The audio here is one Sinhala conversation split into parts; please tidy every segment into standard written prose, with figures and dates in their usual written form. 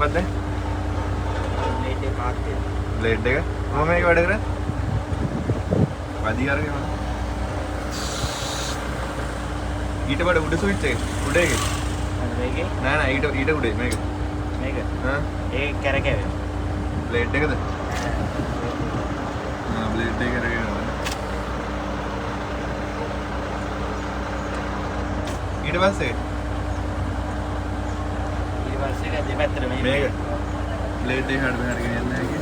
මොකද්ද? බ්ලේඩ් එක පාත් වෙනවා. බ්ලේඩ් එක. කොහොම මේක වැඩ කරන්නේ? වදී අරගෙන යනවා. ඊට වඩා උඩ ස්විච් එක. උඩ එකේ. මේකේ නෑ ඊට උඩේ මේක. මේක. හා ඒක කැරකෙනවා. බ්ලේඩ් එකද? බ්ලේඩ් එක කරගෙන යනවා. ඊට පස්සේ දෙපැත්තට මේක බ්ලේඩ් එක හරියට මෙහාට ගෙනියන්න නැහැ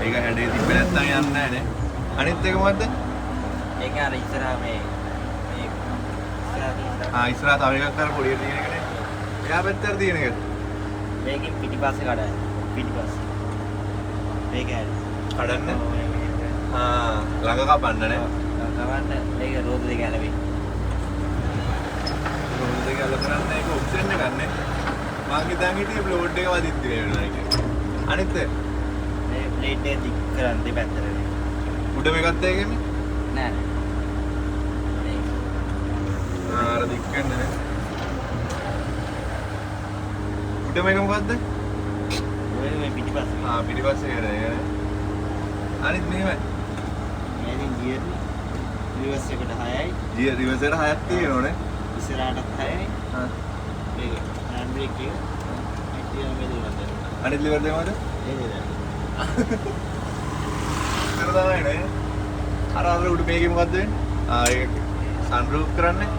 ඒක හැඩේ තිබ්බ නැත්නම් යන්නේ නැහැ නේ. අනිත් එක මොකද්ද? ඒක අර ඉස්සරහා මේ ඉස්සරහා තව එකක් අර පොඩියට තියෙන එකනේ. එයා පැත්තට තියෙන එක. මේකේ පිටිපස්සේ කඩයි. පිටිපස්සේ. මේක හැරි. කඩන්න. ළඟ කපන්න නේ. කවන්න මේක රෝද දෙක ඇලවෙයි. රෝද දෙක ඇල කරන්න ඒක ඔප්ෂන් එකක් නේ. මම හිතන් හිටියේ බ්ලෝඩ් එක වදින්න වෙනවා කියලා. අනිත් මේ ප්ලේට් එක දික් කරන් දෙපැත්තට නේ. උඩ මේකත් ඒකෙම නෑ. අර දික් කරන්න නේ. උඩ මේක මොකද්ද? ඔය මේ පිටිපස්සේ. පිටිපස්සේ කරේ. අනිත් මෙහෙමයි. මේකෙන් ගියර් රිවර්ස් එකට 6යි. ගියර් රිවර්ස් එකට 6ක් තියෙනවනේ. ඉස්සරහටත් 6යි. මේක හෑන්ඩ් බ්‍රේක් එක. අනිත් ලිවර් දෙක මොකද? කරදානේ නේ. අර උඩ මේකේ මොකද්ද වෙන්නේ? ඒක සන්රූෆ් කරන්නේ.